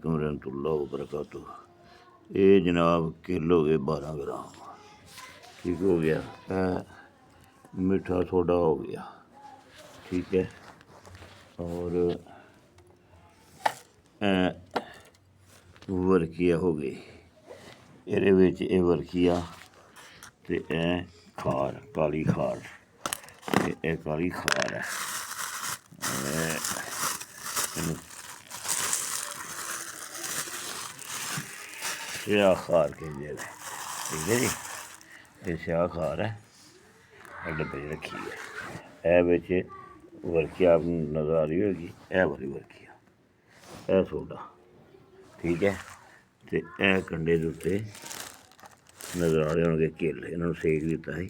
वालेकुम रहमतुल्लाह वबरकातुह। ये जनाब किलो हो गए 12 ग्राम, ठीक हो गया। मीठा सोडा हो गया, ठीक है। और वर्किया हो गई, ये वर्किया ते खार, काली खार, ये काली खार है। स्याह खार कहते हैं, ठीक है जी। ये स्याह खार है, डब्बे च रखी है। बिच वर्किया नज़र आ रही होगी, वाली वर्किया, सोडा, ठीक है। तो कंडे के उत्ते नज़र आ रहे होंगे किल, इन्होंने सेक दिता है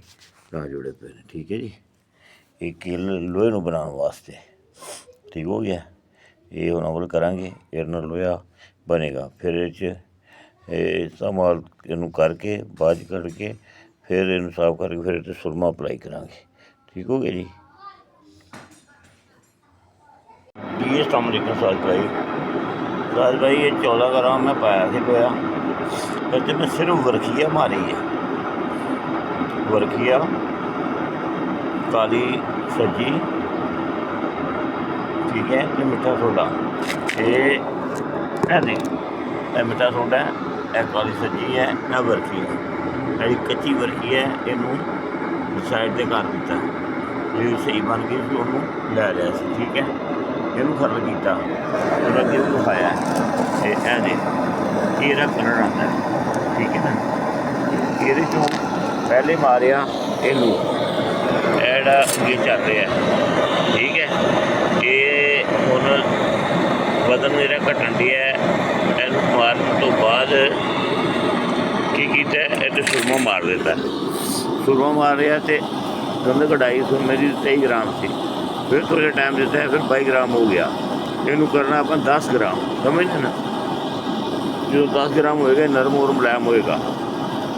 तां जुड़े पे ने, ठीक है जी। ये किल लोहे नूं बनाने वास्ते, ठीक हो गया। ये हुण अमल करांगे, इहदे नाल लोहा बनेगा। फिर इस्तेमाल इनू करके बाद कढ़ के फिर इनू साफ करके फिर इत्ते सुरमा अप्लाई करांगे, ठीक हो गया जी। ये साज भाई ये 14 ग्राम मैं पाया सी लोया, तो मैं सिर्फ वर्खिया मारी है, वर्खिया, काली सज्जी, ठीक है। तो मिठा सोडा, ये मिठा सोडा है, काली सज्जी है, वर्खी है, जी कच्ची वर्खी है। इनू साइड से कर दिता, जी सही बन गई फिर उन्होंने लै लिया, ठीक है। इनू खरल किया, फिर अगे भी खाया, ये कलर आता है, ठीक है ना। ये पहले मारिया इनू, एड़ा ये चल रहा है, ठीक है। ये हुण वजन मेरा घटन दिया है, इनू मारन तो बाद की किया, इत्ते सुरमा मार देता, सुरमा मार रहा। तो गंद कढ़ाई सुरमे की 23 ग्राम सी, फिर थोड़े टाइम देता है, फिर 22 ग्राम हो गया। इनू करना अपन 10 ग्राम, समझते ना। जो 10 ग्राम होएगा नरम और मुलायम होएगा,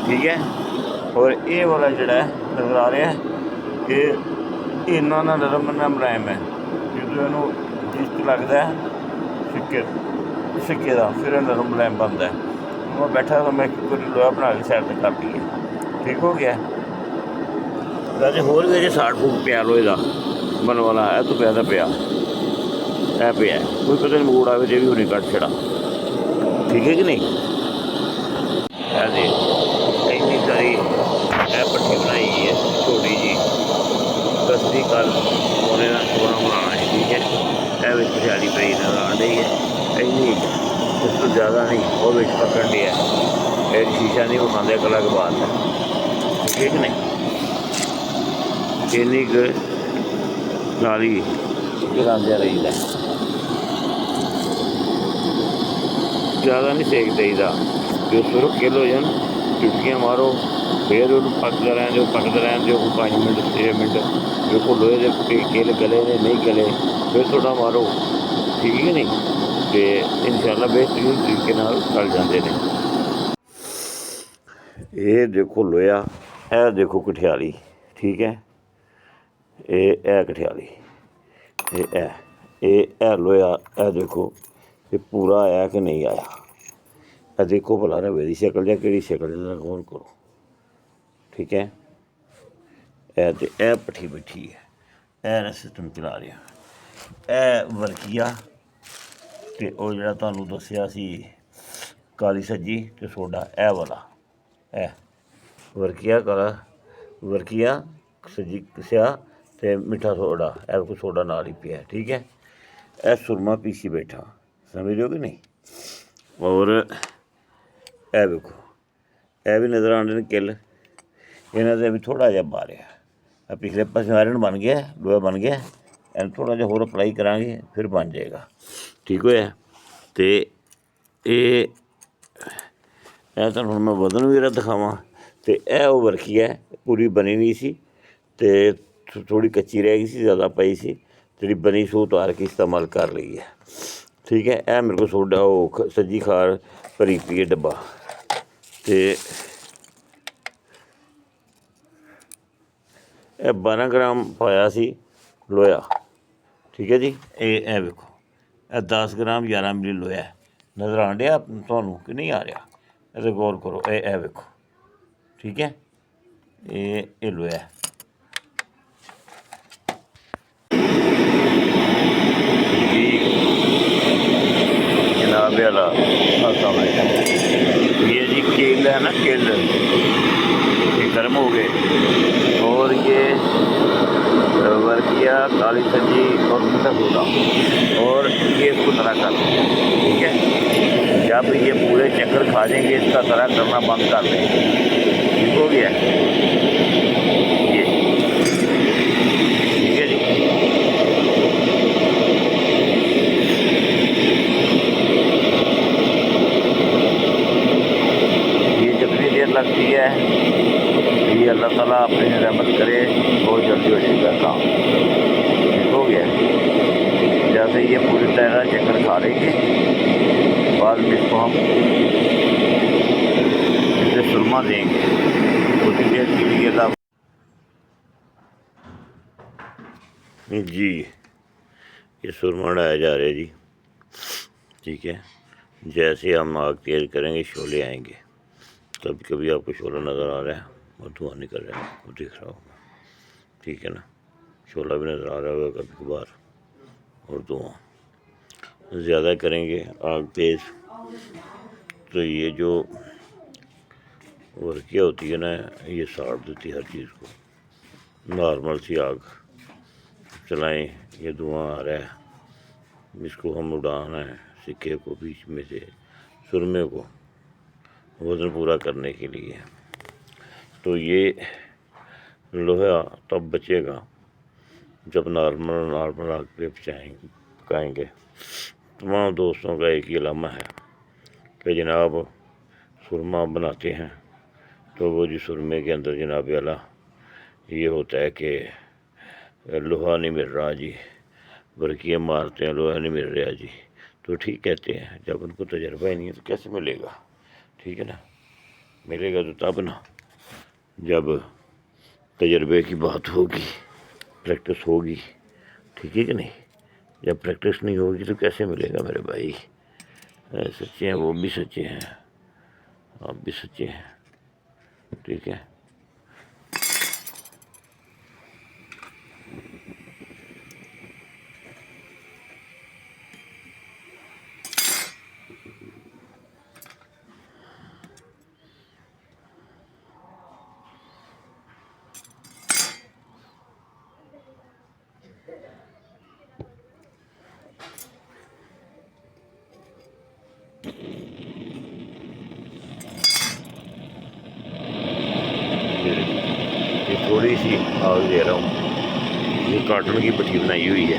ठीक है। और ये वाला जड़ा नज़र आ रहा है, ये इन्ना ना नरम ना मुलायम है, जो इनू जिस लगता है सिक्के का, फिर नरम मुलायम बनता है। मैं बैठा तो मैं लोहा बना के साइड से कर दिए, ठीक हो गया। वैसे होर भी अजे साड़ फूक पिया लोहे का बन वाला है, तो पिया पिया कोई पता नहीं मकूड़ा भी नहीं कट छड़ा, ठीक है कि नहीं। ऐसे इतनी सारी भट्ठी बनाई है छोटी जी, कसती कल सोने का सोना बनाना है, ठीक है। पछाड़ी पई नजर आ रही है, इन्नी उस तो ज़्यादा नहीं, वो बिच पकड़ दिया, शीशा नहीं विखाते, एक अलग बात है, ठीक है कि नहीं। इन्नी नाली गिरांदे रहीदा, ज़्यादा नहीं सेक देईदा, जो सुरख किल हो जान चुटकियाँ मारो, फिर उन्होंने पकते रहने दो 5 मिनट 6 मिनट, देखो लोहे के किल गले ने नहीं गले, फिर थोड़ा मारो, ठीक है नहीं। तो इंशाल्लाह बेहतरीन तरीके गल जाते हैं। ये देखो लोया, यह देखो कठियाली, ठीक है। ये कठियाली, ये लोया, यह देखो ये पूरा आया कि नहीं आया, देखो भला रवे की शक्ल या कि शक्ल गौर करो, ठीक है। भट्ठी बैठी है, सिस्टम चला रहा, वर्किया तो वह जो तुहानू दसिया सी काली सज्जी तो सोडा, वाला वर्किया काला, वर्किया सज्जी स्याह तो मिठा सोडा, कोई सोडा नाल ही पिया, ठीक है। सुरमा पीसी बैठा, समझ रहे हो कि नहीं। और देखो भी नज़र आने ने किल, इन्होंने भी थोड़ा जहा मारिया, पिछले पासे आयरन बन गया, लोहा बन गया, थोड़ा जहा होर अप्लाई करांगे फिर बन जाएगा, ठीक होया। तो ये तुहानू मैं वजन भी दिखावां, तो वो वर्खी है पूरी बनी नहीं सी, तो थोड़ी कच्ची रह गई सी, ज़्यादा पई सी, जी बनी सो उतार के इस्तेमाल कर ली है, ठीक है। मेरे को सोडा वो सज्जी खार भरी पी है डब्बा, तो 12 ग्राम पाया सी लोया, ठीक है जी। ये देखो 10 ग्राम 11 मिली लोया, नज़र आन डया तुहानू कि नहीं आ रहा? इहदे गौर करो, ए वेखो, ठीक है, ये लोया जनाब वाला ये जी केल है ना, केल ये गर्म हो गए, और ये वर्किया, काली सब्जी और मीठा सोडा, और ये इसको तरह कर, ठीक है। जब ये पूरे चक्कर खा जाएंगे इसका तरह करना बंद कर देंगे, ठीक हो गया ये, ठीक है जी। ये जितनी देर लगती है ये अल्लाह ताला अपनी रहमत करे बहुत जल्दी हो जाएगा काम, ठीक हो गया। जैसे ये पूरी तरह चक्कर खा लेंगे, बाद में इसको हम इसे सुरमा देंगे कुछ देर के लिए जी। ये सुरमा डाया जा रहा है जी, ठीक है। जैसे हम आग तेज करेंगे शोले आएंगे, कभी कभी आपको शोला नज़र आ रहा है और धुआं निकल रहा है, वो दिख रहा होगा, ठीक है ना। शोला भी नज़र आ रहा होगा कभी कभार, और धुआं ज़्यादा करेंगे आग तेज़ तो ये जो वर्किया होती है ना, ये साड़ देती है हर चीज़ को। नॉर्मल सी आग चलाएं, ये धुआं आ रहा है, इसको हम उड़ाना है सिक्के को बीच में से, सुरमे को वज़न पूरा करने के लिए। तो ये लोहा तब बचेगा जब नॉर्मल आग पे पकाएंगे। तमाम दोस्तों का एक ही लम्हा है कि जनाब सुरमा बनाते हैं तो वो जी सुरमे के अंदर जनाब वाला ये होता है कि लोहा नहीं मिल रहा जी, वर्कियाँ मारते हैं लोहा नहीं मिल रहा जी, तो ठीक कहते हैं। जब उनको तजर्बा ही नहीं है तो कैसे मिलेगा, ठीक है ना। मिलेगा तो तब ना जब तजर्बे की बात होगी, प्रैक्टिस होगी, ठीक है कि नहीं। जब प्रैक्टिस नहीं होगी तो कैसे मिलेगा मेरे भाई। सच्चे हैं वो भी सच्चे हैं, आप भी सच्चे हैं, ठीक है। थोड़ी सी आग दे रहा हूँ, ये कार्टन की भट्टी बनाई हुई है,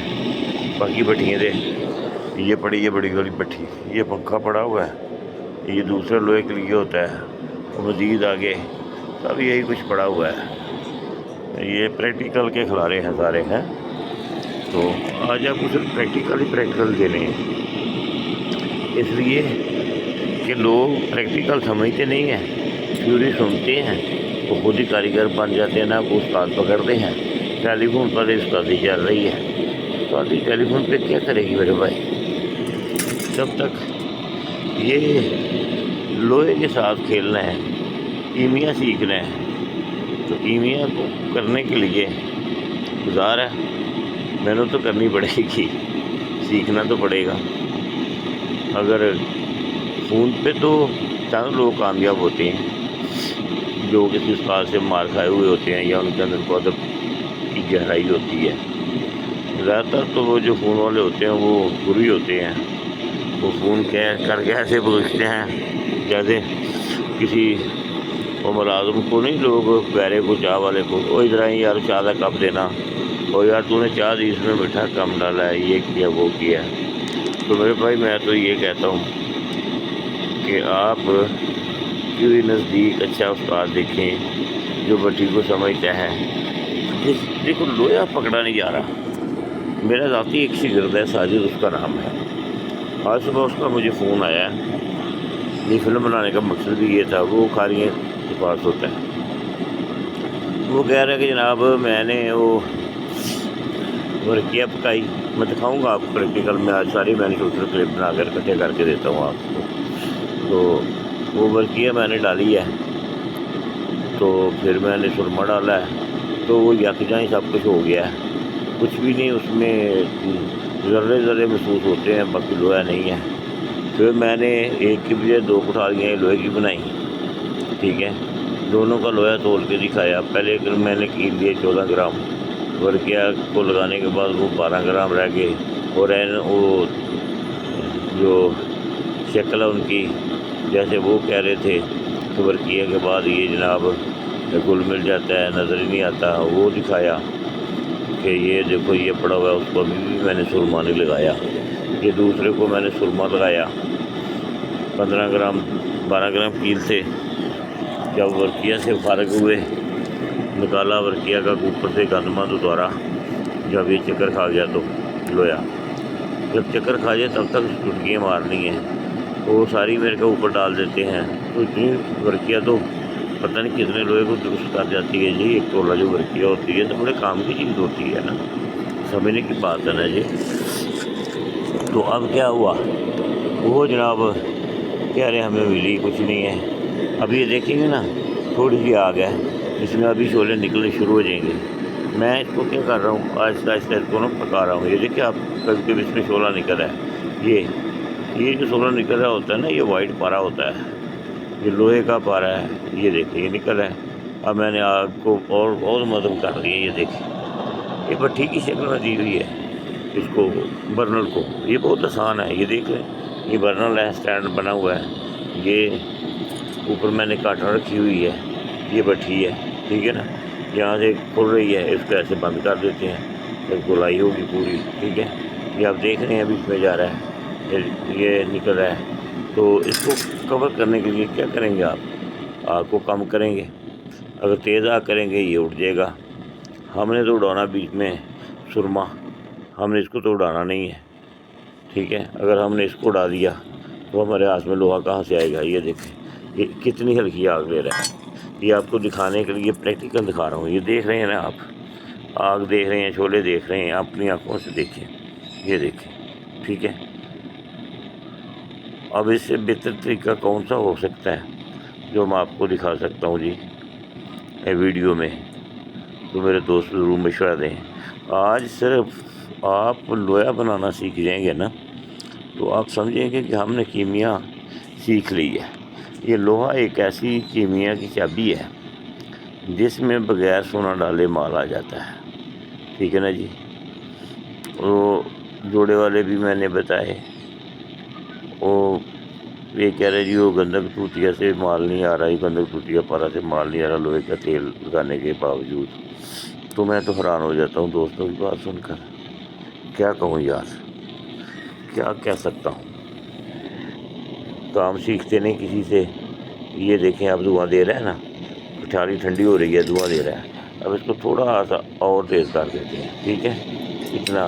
बाकी भट्टियाँ दे ये पड़ी, ये बड़ी वाली भट्टी, ये पंखा पड़ा हुआ है, ये दूसरे लोहे के लिए होता है, और मज़ीद आगे सब यही कुछ पड़ा हुआ है। ये प्रैक्टिकल के खिलारे हैं सारे हैं, तो आज आपको सिर्फ प्रैक्टिकल देने हैं, इसलिए कि लोग प्रैक्टिकल समझते नहीं हैं, थ्योरी सुनते हैं, वो खुद ही कारीगर बन जाते हैं ना, वो उस्ताद पकड़ते हैं। टेलीफोन पर उस्तादी चल रही है, उस्तादी टेलीफोन पे क्या करेगी मेरे भाई। जब तक ये लोहे के साथ खेलना है, कीमिया सीखना है, तो कीमिया को करने के लिए गुजार है, मेहनत तो करनी पड़ेगी, सीखना तो पड़ेगा। अगर फ़ोन पे तो चंद लोग कामयाब होते हैं जो किसी उस्ताद से मार खाए हुए होते हैं या उनके अंदर बहुत की गहराई होती है। ज़्यादातर तो वो जो फ़ोन वाले होते हैं वो बुरी होते हैं, वो फ़ोन करके ऐसे पूछते हैं जैसे किसी वो मुलाज़िम को नहीं, लोग बैरे को चाह वाले को, वो इधर आई यार चाह का कप देना, और यार तूने चाह दी इसमें मीठा कम डाला है, ये किया वो किया। तो मेरे भाई मैं तो ये कहता हूँ कि आप क्यों नज़दीक अच्छा उस्ताद देखें जो भट्टी को समझता है। देखो लोहा पकड़ा नहीं जा रहा। मेरा ज़ाती एक शिगिर्द है साजिद, उसका नाम है। आज सुबह उसका मुझे फ़ोन आया, ये फिल्म बनाने का मकसद भी ये था, वो खारियों के पास होता है। वो कह रहा है कि जनाब मैंने वो वर्किया पकाई। मैं दिखाऊंगा आपको प्रैक्टिकल में, आज सारी मैंने शूटर क्लिप बना कर इकट्ठे करके देता हूँ आपको। तो वो वर्किया मैंने डाली है, तो फिर मैंने सुरमा डाला है, तो वो यकजाई सब कुछ हो गया है, कुछ भी नहीं उसमें ज़र्रे ज़र्रे महसूस होते हैं, बाकी लोहा नहीं है। फिर मैंने एक की बजाय 2 कोठारियाँ लोहे की बनाई, ठीक है। दोनों का लोहा तोल के दिखाया। पहले मैंने कील लिए 14 ग्राम, वर्किया को लगाने के बाद वो 12 ग्राम रह गए, और वो जो शक्ल है उनकी, जैसे वो कह रहे थे कि वर्किया के बाद ये जनाब घुल मिल जाता है, नज़र ही नहीं आता, वो दिखाया कि ये देखो ये पड़ा हुआ है। उसको अभी भी मैंने सुरमा नहीं लगाया। ये दूसरे को मैंने सुरमा लगाया, 15 ग्राम 12 ग्राम कील से। जब वर्किया से फारग हुए, निकाला वर्किया का ऊपर से गंदमा दोबारा, जब ये चक्कर खा गया तो लोया, जब चक्कर खा जाए तब तक चुटकियाँ मारनी है, तो वो सारी मेरे को ऊपर डाल देते हैं। तो इतनी वर्किया तो पता नहीं कितने लोहे को दुरुस्त कर जाती है जी। एक तोला जो वर्किया होती है तो बड़े काम की चीज़ होती है ना, समझने की बात है ना जी। तो अब क्या हुआ, वो जनाब कह रहे हमें मिली कुछ नहीं है। अब ये देखेंगे ना, थोड़ी सी आग है, इसमें अभी शोले निकलने शुरू हो जाएंगे। मैं इसको क्या कर रहा हूँ, आहिस्ता आहिस्ता इसको ना पका रहा हूँ। ये देखिए आप, कभी कभी इसमें शोला निकल रहा है। ये जो शोला निकल रहा होता है ना, ये वाइट पारा होता है, ये लोहे का पारा है। ये देखिए ये निकल रहा है। अब मैंने आग को और मदद कर दिया। ये देखिए ये भट्टी की शक्ल में दी हुई है इसको, बर्नल को। ये बहुत आसान है। ये देख लें, ये बर्नल है, स्टैंड बना हुआ है। ये ऊपर मैंने काटन रखी हुई है, ये भट्टी है, ठीक है ना। यहाँ से खुल रही है, इसको ऐसे बंद कर देते हैं, फिर गोलाई होगी पूरी, ठीक है। ये आप देख रहे हैं अभी इसमें जा रहा है, ये निकल रहा है। तो इसको कवर करने के लिए क्या करेंगे आप, आग को कम करेंगे। अगर तेज़ आग करेंगे ये उठ जाएगा। हमने तो उड़ाना बीच में सुरमा, हमने इसको तो उड़ाना नहीं है, ठीक है। अगर हमने इसको उड़ा दिया तो हमारे हाथ में लोहा कहाँ से आएगा। ये देखें ये कितनी हल्की आग ले रहा है। ये आपको दिखाने के लिए प्रैक्टिकल दिखा रहा हूँ। ये देख रहे हैं ना आप, आग देख रहे हैं, शोले देख रहे हैं, अपनी आँखों से देखें, ये देखें, ठीक है। अब इससे बेहतर तरीका कौन सा हो सकता है जो मैं आपको दिखा सकता हूँ जी वीडियो में। तो मेरे दोस्त ज़रूर मशवरा दें। आज सिर्फ आप लोहा बनाना सीख जाएंगे ना, तो आप समझेंगे कि हमने कीमिया सीख ली है। ये लोहा एक ऐसी कीमिया की चाबी है जिसमें बगैर सोना डाले माल आ जाता है, ठीक है ना जी। वो जोड़े वाले भी मैंने बताए, वो ये कह रहे जी वो गंधक टूटिया से माल नहीं आ रहा, ये गंधक टूटिया पारा से माल नहीं आ रहा लोहे का तेल लगाने के बावजूद। तो मैं तो हैरान हो जाता हूँ दोस्तों की बात सुनकर। क्या कहूँ यार, क्या कह सकता हूँ। काम सीखते नहीं किसी से। ये देखें अब धुआं दे रहा है ना, पिठारी ठंडी हो रही है, धुआं दे रहा है। अब इसको थोड़ा सा और तेज़ कर देते हैं, ठीक है, इतना।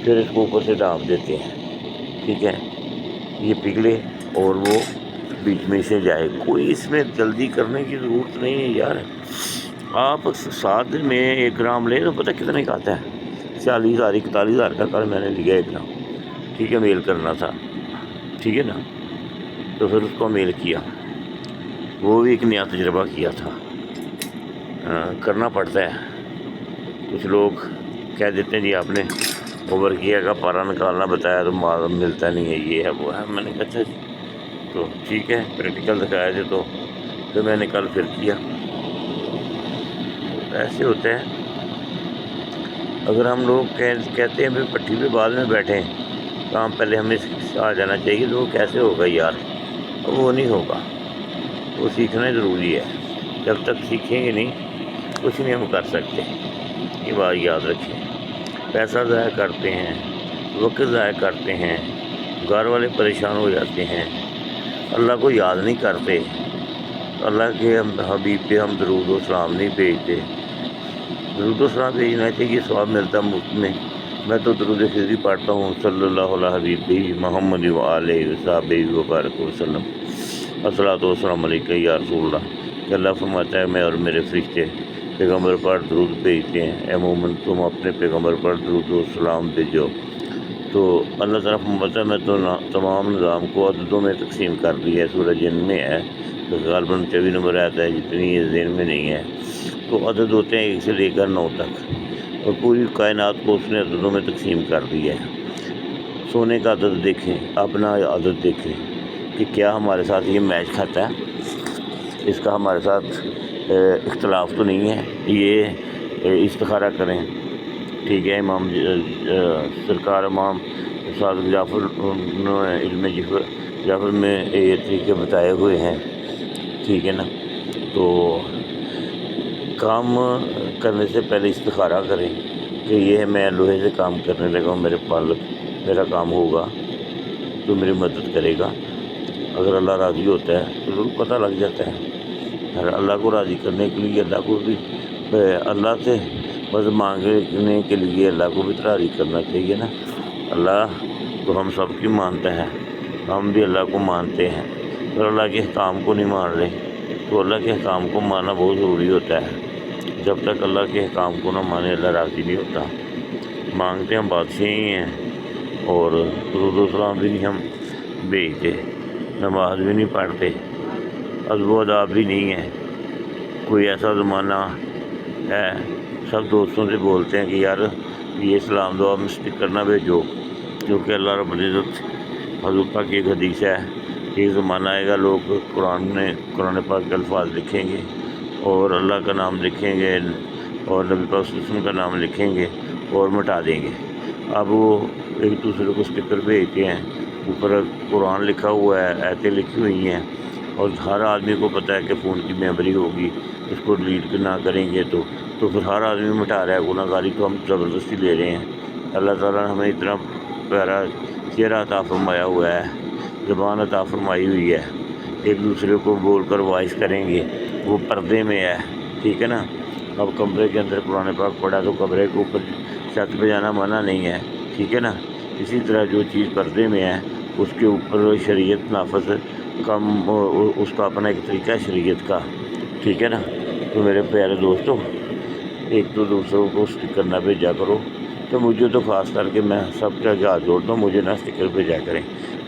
फिर इसको ऊपर से डाँप देते हैं, ठीक है। ये पिघले और वो बीच में से जाए। कोई इसमें जल्दी करने की ज़रूरत नहीं है यार। आप 7 दिन में 1 ग्राम लें तो पता कितने का आता है, 40,000 41,000 का कल मैंने लिया 1 ग्राम, ठीक है। मेल करना था, ठीक है ना। तो फिर उसको मेल किया, वो भी एक नया तजुर्बा किया था। करना पड़ता है। कुछ लोग कह देते हैं जी आपने ओवर किया का पारा निकालना बताया तो माल मिलता नहीं है, ये है वो है। मैंने कहा अच्छा जी, तो ठीक है, प्रैक्टिकल दिखाया थे तो फिर मैंने कल फिर किया। ऐसे होते हैं। अगर हम लोग कहते हैं भाई भट्टी पे बाद में बैठे, काम पहले हमें आ जाना चाहिए, तो वो कैसे होगा यार, वो नहीं होगा। वो सीखना ज़रूरी है। जब तक सीखेंगे नहीं कुछ नहीं हम कर सकते, ये बात याद रखें। पैसा ज़ाया करते हैं, वक्त ज़ाया करते हैं, घर वाले परेशान हो जाते हैं, अल्लाह को याद नहीं करते, अल्लाह के हबीब पे हम दरूद व सलाम नहीं भेजते। दरूद व सलाम भेजना चाहिए, सवाब मिलता मुफ्त में। मैं तो दरूद खिज़री पढ़ता हूँ, सल्लल्लाहु अला हबीबी मोहम्मद व आलिहि व सहाबिहि व बारक वसल्लम। अस्सलातु वस्सलामु अलैका या रसूलल्लाह। अल्लाह फरमाता है मैं और मेरे फरिश्ते پیغمبر پر درود بھیجتے ہیں، اے مومن تم اپنے پیغمبر پر درود و سلام بھیجو۔ تو اللہ تعالیٰ فرماتا ہے میں تو تمام نظام کو عددوں میں تقسیم کر دی ہے، سورہ جن میں ہے، غالباً 24 نمبر آتا ہے، جتنی یہ ذہن میں نہیں ہے۔ تو عدد ہوتے ہیں 1 سے لے کر 9 تک، اور پوری کائنات کو اس نے عددوں میں تقسیم کر دی ہے۔ سونے کا عدد دیکھیں، اپنا عدد دیکھیں کہ کیا ہمارے ساتھ یہ میچ کھاتا ہے، اس کا ہمارے ساتھ اختلاف تو نہیں ہے۔ یہ استخارہ کریں، ٹھیک ہے۔ امام سرکار امام صادق جعفر علم جعفر میں یہ طریقے بتائے ہوئے ہیں، ٹھیک ہے نا۔ تو کام کرنے سے پہلے استخارہ کریں کہ یہ میں لوہے سے کام کرنے لگا ہوں، میرے پالک میرا کام ہوگا تو میری مدد کرے گا۔ اگر اللہ راضی ہوتا ہے تو ضرور پتہ لگ جاتا ہے۔ اللہ کو راضی کرنے کے لیے اللہ کو بھی اللہ سے بس مانگنے کے لیے اللہ کو بھی راضی کرنا چاہیے نا۔ اللہ تو ہم سب کی مانتا ہے، ہم بھی اللہ کو مانتے ہیں، اور اللہ کے احکام کو نہیں مان رہے تو اللہ کے احکام کو ماننا بہت ضروری ہوتا ہے۔ جب تک اللہ کے احکام کو نہ مانے اللہ راضی نہیں ہوتا۔ مانگتے ہم بادشاہی ہیں، اور درود و سلام بھی نہیں ہم بھیجتے، نماز بھی نہیں پڑھتے، ادب و اداب بھی نہیں ہے۔ کوئی ایسا زمانہ ہے سب دوستوں سے بولتے ہیں کہ یار یہ سلام دعا میں اسٹکر نہ بھیجو، کیونکہ اللہ رب العزت حضور پاک کی ایک حدیث ہے، ایک زمانہ آئے گا لوگ قرآن پاک کے الفاظ لکھیں گے اور اللہ کا نام لکھیں گے اور نبی پاک صلی اللہ علیہ وسلم کا نام لکھیں گے اور مٹا دیں گے۔ اب وہ ایک دوسرے کو اسٹکر بھیجتے ہیں، اوپر قرآن لکھا ہوا ہے، آیتیں لکھی ہوئی ہیں، اور ہر آدمی کو پتہ ہے کہ فون کی میموری ہوگی، اس کو ڈیلیٹ نہ کریں گے تو پھر ہر آدمی مٹا رہا ہے۔ گناہ گاری تو ہم زبردستی لے رہے ہیں۔ اللہ تعالیٰ نے ہمیں اتنا پیارا چہرہ عطا فرمایا ہوا ہے، زبان عطا فرمائی ہوئی ہے، ایک دوسرے کو بول کر وائس کریں گے، وہ پردے میں ہے، ٹھیک ہے نا۔ اب کمرے کے اندر قرآن پاک پڑھا تو کمرے کے اوپر چھت پہ جانا منع نہیں ہے، ٹھیک ہے نا۔ اسی طرح جو چیز پردے میں ہے اس کے اوپر شریعت نافذ اس کا اپنا ایک طریقہ ہے شریعت کا، ٹھیک ہے نا۔ تو میرے پیارے دوستوں، ایک تو دوسروں کو اسٹکر نہ بھیجا کرو، تو مجھے تو خاص کر کے میں سب کا ہاتھ جوڑتا ہوں، مجھے نہ اسٹکر بھیجا کریں۔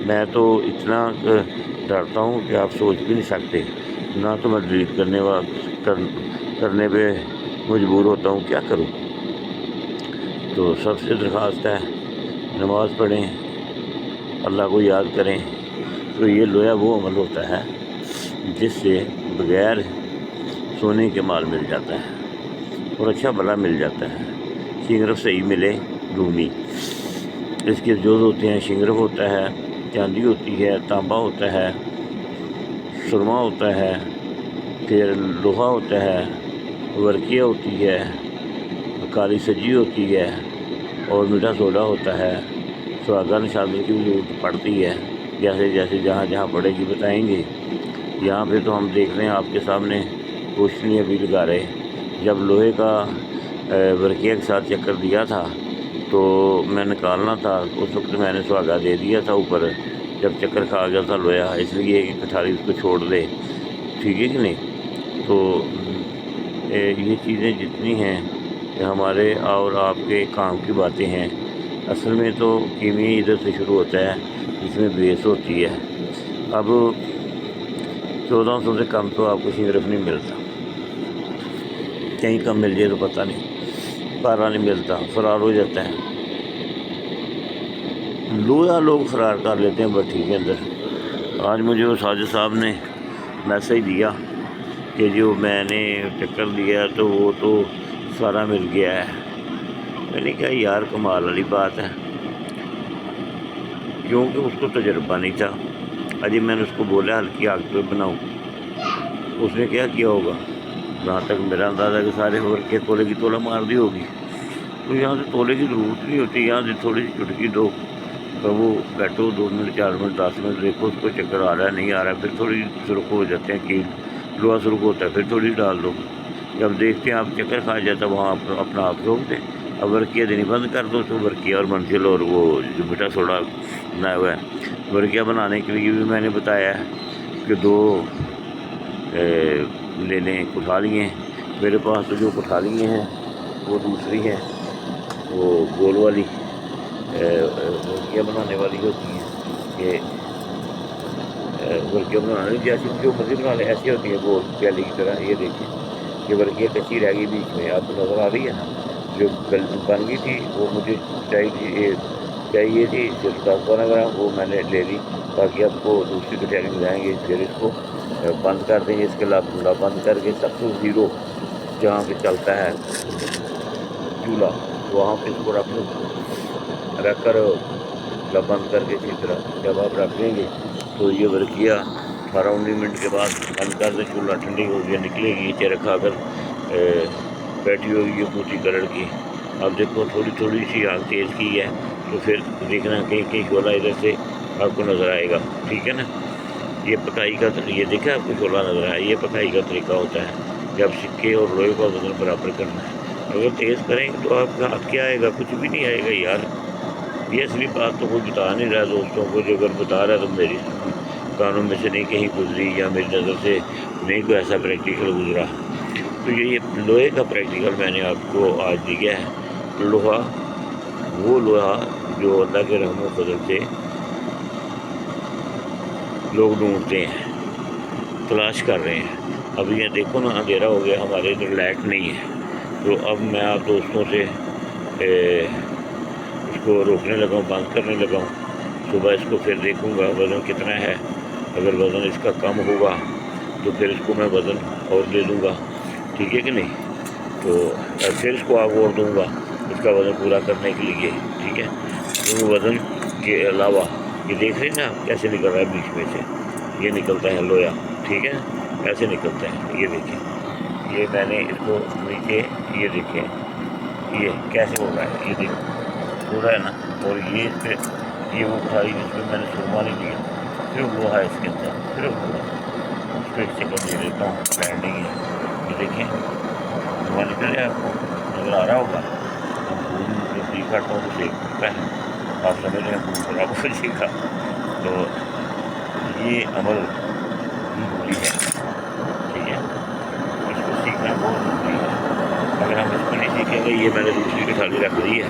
میں تو اتنا ڈرتا ہوں کہ آپ سوچ بھی نہیں سکتے، نہ تو میں ڈیلیٹ کرنے پہ مجبور ہوتا ہوں، کیا کروں۔ تو سب سے درخواست ہے نماز پڑھیں، اللہ کو یاد کریں۔ تو یہ لویا وہ عمل ہوتا ہے جس سے بغیر سونے کے مال مل جاتا ہے اور اچھا بھلا مل جاتا ہے۔ شنگرف صحیح ملے رومی، اس کے جوز ہوتے ہیں، شنگرف ہوتا ہے، چاندی ہوتی ہے، تانبا ہوتا ہے، سرما ہوتا ہے، پھر لوہا ہوتا ہے، ورقیہ ہوتی ہے، کالی سجی ہوتی ہے، اور میٹھا سوڈا ہوتا ہے۔ سہاگا نشادر کی بھی ضرورت پڑتی ہے، جیسے جیسے جہاں جہاں پڑے گی بتائیں گے۔ یہاں پہ تو ہم دیکھ رہے ہیں آپ کے سامنے روشنی ابھی لگا رہے۔ جب لوہے کا ورقیہ کے ساتھ چکر دیا تھا تو میں نکالنا تھا، اس وقت میں نے سہاگا دے دیا تھا اوپر، جب چکر کھا گیا تھا لوہا، اس لیے کہ کٹھاری اس کو چھوڑ دے، ٹھیک ہے کہ نہیں۔ تو یہ چیزیں جتنی ہیں کہ ہمارے اور آپ کے کام کی باتیں ہیں، اصل میں تو کیمیا ادھر سے شروع ہوتا ہے جس میں بیس ہوتی ہے۔ اب 1400 سے کم تو آپ کو شنگرف نہیں ملتا، کہیں کم مل جائے تو پتہ نہیں، پارا نہیں ملتا، فرار ہو جاتا ہے۔ لوہا لوگ فرار کر لیتے ہیں بھٹی کے اندر۔ آج مجھے وہ ساجد صاحب نے میسیج دیا کہ جو میں نے چکر دیا تو وہ تو سارا مل گیا ہے۔ میں نے کہا یار کمال والی بات ہے، کیونکہ اس کو تجربہ نہیں تھا۔ اجی میں نے اس کو بولا ہلکی آگ پہ بناؤ، اس نے کیا کیا ہوگا، جہاں تک میرا اندازہ کہ سارے ورقے تولے کی تولہ مار دی ہوگی۔ تو یہاں سے تولے کی ضرورت نہیں ہوتی، یہاں سے تھوڑی سی چٹکی دو، تو وہ بیٹھو 2 منٹ 4 منٹ 10 منٹ دیکھو اس کو چکر آ رہا ہے نہیں آ رہا ہے، پھر تھوڑی سرخ ہو جاتے ہیں کہ لوہا سرخ ہوتا ہے، پھر تھوڑی ڈال دو، جب دیکھتے ہیں آپ چکر کھا جاتا ہے وہاں اپنا ہاتھ روک دیں۔ اب ورقیہ دینی بند کر دو تو ورقیہ اور منزل اور وہ جو میٹھا سوڈا بنایا ہوا ہے۔ ورقیہ بنانے کے لیے بھی میں نے بتایا ہے کہ 2 لے لیں، اٹھا لیے، میرے پاس تو جو کٹھالیاں ہیں وہ دوسری ہیں، وہ گول والی ورکیاں بنانے والی ہوتی ہیں، کہ ورکیاں بنانے جیسی جو مرضی بنا لیں ایسی ہوتی ہیں گول پیالی کی طرح۔ یہ دیکھیں یہ ورکیاں کچی رہ گئی بیچ میں، آپ کو نظر آ رہی ہے نا، جو بن گئی تھی وہ مجھے چاہیے تھی صرف 10-12 گرام، وہ میں نے لے لی۔ باقی آپ کو دوسری کٹہری میں جائیں گے، پھر اس کو بند کر دیں گے، اس کے لا بند کر کے سب سے زیرو جہاں پہ چلتا ہے چولہا وہاں پہ اس کو رکھ کر بند کر کے اسی طرح جب آپ رکھ دیں گے تو یہ ورکیاں 18-19 منٹ کے بعد بند کر دیں، چولہا ٹھنڈی ہو گیا نکلے گی، چہرے کھا کر بیٹھی ہوگی یہ موٹی کلر کی۔ اب دیکھو تھوڑی سی آگ تیز کی ہے تو پھر دیکھنا کہیں شعلہ ادھر سے آپ کو نظر آئے گا، ٹھیک ہے نا۔ یہ پکائی کا یہ دیکھا آپ کو شعلہ نظر آیا، یہ پکائی کا طریقہ ہوتا ہے جب سکے اور لوہے کا وزن برابر کرنا ہے۔ اگر تیز کریں گے تو آپ کا ہاتھ کیا آئے گا، کچھ بھی نہیں آئے گا یار۔ یہ اصلی بات تو کوئی بتا نہیں رہا دوستوں کو، جو اگر بتا رہا ہے تو میری کانوں میں سے نہیں کہیں گزری یا میری نظر سے نہیں کوئی ایسا پریکٹیکل گزرا۔ تو یہ لوہے کا پریکٹیکل میں نے آپ کو آج دیا ہے۔ لوہا وہ لوہا جو اللہ کے رحم و فضل سے لوگ ڈھونڈتے ہیں، تلاش کر رہے ہیں۔ اب یہ دیکھو نا اندھیرا ہو گیا، ہمارے ادھر لائٹ نہیں ہے، تو اب میں آپ دوستوں سے اس کو روکنے لگا ہوں، بند کرنے لگا ہوں۔ صبح اس کو پھر دیکھوں گا وزن کتنا ہے، اگر وزن اس کا کم ہوگا تو پھر اس کو میں وزن اور دے دوں گا، ٹھیک ہے کہ نہیں، تو پھر اس کو آگ اور دوں گا اس کا وزن پورا کرنے کے لیے، ٹھیک ہے۔ کیونکہ وزن کے علاوہ یہ دیکھ رہے ہیں نا کیسے نکل رہا ہے بیچ میں سے، یہ نکلتا ہے لویا، ٹھیک ہے، ایسے نکلتا ہے۔ یہ دیکھیں یہ میں نے اس کو نیچے یہ دیکھیں یہ کیسے ہو رہا ہے، یہ دیکھیں ہو رہا ہے نا، اور یہ اس پہ یہ وہ کھائی جس پہ میں نے سرما نہیں دیا، صرف لوہا ہے اس کے اندر، صرف لوہا۔ اس کو ایک سیکنڈ دے دیتا ہوں، بینڈ نہیں ہے، یہ دیکھیں دھواں نکل رہا ہے، آپ کو نظر آ رہا ہوگا۔ ہم خون جب دیکھاتا ہوں تو دیکھ سکتا ہے، آپ سمجھ رہے ہیں خون خراب ہو جائے گا، تو یہ عمل ضروری ہے، ٹھیک ہے، اس کو سیکھنا بہت ضروری ہے۔ اگر ہم اس کو نہیں سیکھیں گے، یہ میں نے دوسری کٹھالی رکھ دی ہے،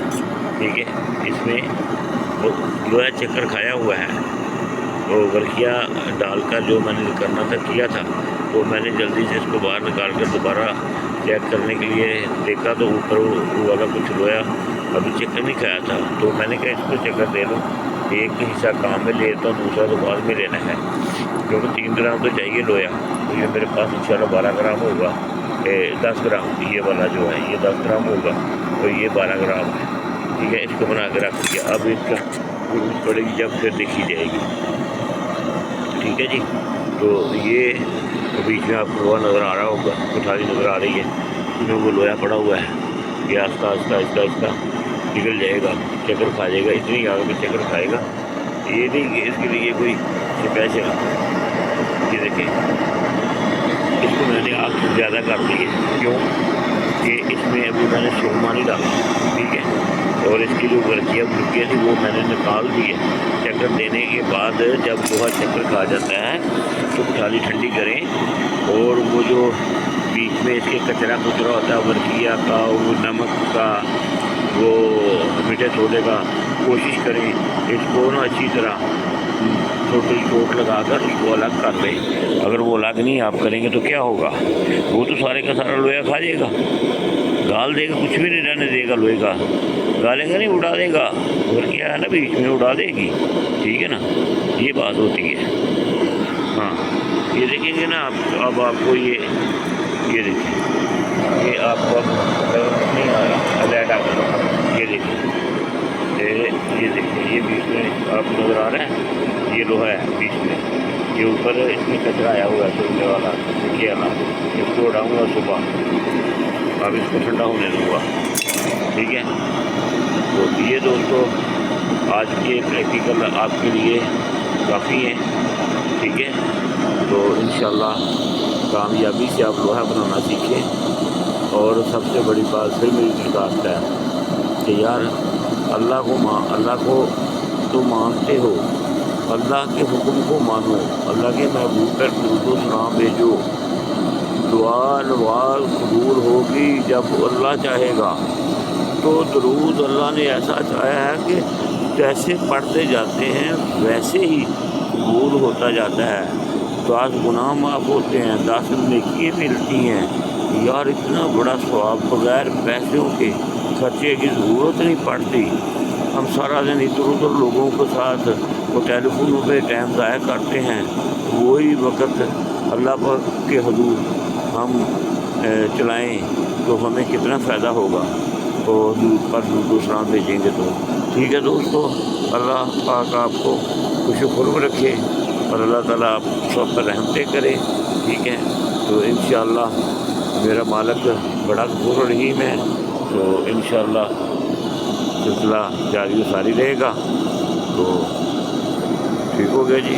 ٹھیک ہے، اس میں وہ لوہا چکر کھایا ہوا ہے، وہ ورکیاں ڈال کر جو میں نے کرنا تھا کیا تھا، تو میں نے جلدی سے اس کو باہر نکال کر دوبارہ چیک کرنے کے لیے دیکھا تو اوپر وہ والا کچھ لوہا ابھی چکر نہیں کھایا تھا، تو میں نے کہا اس کو چکر دے لوں، ایک حصہ کام میں لیتا ہوں، دوسرا تو بعد میں لینا ہے، کیونکہ 3 گرام تو چاہیے لوہا، تو یہ میرے پاس انشاءاللہ 12 گرام ہوگا، 10 گرام یہ والا جو ہے یہ 10 گرام ہوگا، تو یہ 12 گرام ہے، ٹھیک ہے۔ اس کو بنا کے رکھ دیا، اب اس کا ضرورت پڑے گی جب پھر دیکھی جائے گی، ٹھیک ہے جی۔ تو یہ بیچ میں آپ کو لوہا نظر آ رہا ہوگا، کٹھالی نظر آ رہی ہے، اس میں وہ لوہا پڑا ہوا ہے، یہ آہستہ آہستہ نکل جائے گا، چکر کھا جائے گا، اتنی آگ میں چکر کھائے گا، یہ نہیں کہ اس کے لیے کوئی اسپیشل۔ یہ دیکھیں اس کو میں نے آگ زیادہ کر دی ہے، کیوں کہ اس میں ابھی میں نے سرما نہیں ڈالا، ٹھیک ہے، اور اس کی جو ورکیاں تھی وہ میں نے نکال دی ہے۔ چکر دینے کے بعد جب لوہا چکر کھا جاتا ہے تو کٹھالی ٹھنڈی کریں، اور وہ جو بیچ میں اس کے کچرا ہوتا ہے ورکیاں کا، وہ نمک کا، وہ میٹھے سوڈے کا، کوشش کریں اس کو نا اچھی طرح چھوٹی چوٹ لگا کر اس کو الگ کر دیں۔ اگر وہ الگ نہیں آپ کریں گے تو کیا ہوگا، وہ تو سارے کا سارا لوہا کھا جائے گا، گال دے گا، کچھ بھی نہیں رہنے دے گا لوہے کا، گالے گا نہیں اڑا دے گا، اور کیا ہے نا بیچ میں اڑا دے گی، ٹھیک ہے نا، یہ بات ہوتی ہے۔ ہاں یہ دیکھیں گے نا آپ، اب آپ کو یہ دیکھیں، یہ آپ کو نہیں آ رہا الرٹ آ گیا، یہ دیکھیں یہ بیچ میں آپ کو نظر آ رہا ہے، یہ لوہا ہے بیچ میں، یہ اوپر اس میں کچرا آیا ہوا ہے سونے والا، دیکھیے نا، اس کو اڑاؤں گا صبح، اب اس کو ٹھنڈا ہونے دوں گا، ٹھیک ہے۔ تو یہ دوستو آج کے پریکٹیکل آپ کے لیے کافی ہیں، ٹھیک ہے، تو انشاءاللہ کامیابی سے آپ لوہا بنانا سیکھیں۔ اور سب سے بڑی بات پھر میری درخواست ہے کہ یار اللہ کو تو مانتے ہو، اللہ کے حکم کو مانو، اللہ کے محبوب پر درود و سلام بھیجو، دعا نواز قبول ہوگی جب اللہ چاہے گا۔ تو درود اللہ نے ایسا چاہا ہے کہ جیسے پڑھتے جاتے ہیں ویسے ہی قبول ہوتا جاتا ہے، 10 گناہ معاف ہوتے ہیں، 10 نیکی ملتی ہیں۔ یار اتنا بڑا ثواب، بغیر پیسوں کے خرچے کی ضرورت نہیں پڑتی۔ ہم سارا دن ادھر ادھر لوگوں کے ساتھ وہ ٹیلی فونوں پہ ٹائم ضائع کرتے ہیں، وہی وقت اللہ پاک کے حضور ہم چلائیں تو ہمیں کتنا فائدہ ہوگا، اور درود پر درود و سلام بھیجیں گے تو ٹھیک ہے دوستو۔ اللہ پاک آپ کو خوش و خرم رکھے اور اللہ تعالیٰ آپ سب پر رحمتیں کرے، ٹھیک ہے۔ تو انشاءاللہ میرا مالک بڑا غفور رحیم ہے، تو انشاءاللہ سلسلہ جاری و ساری رہے گا۔ تو ٹھیک ہو گیا جی۔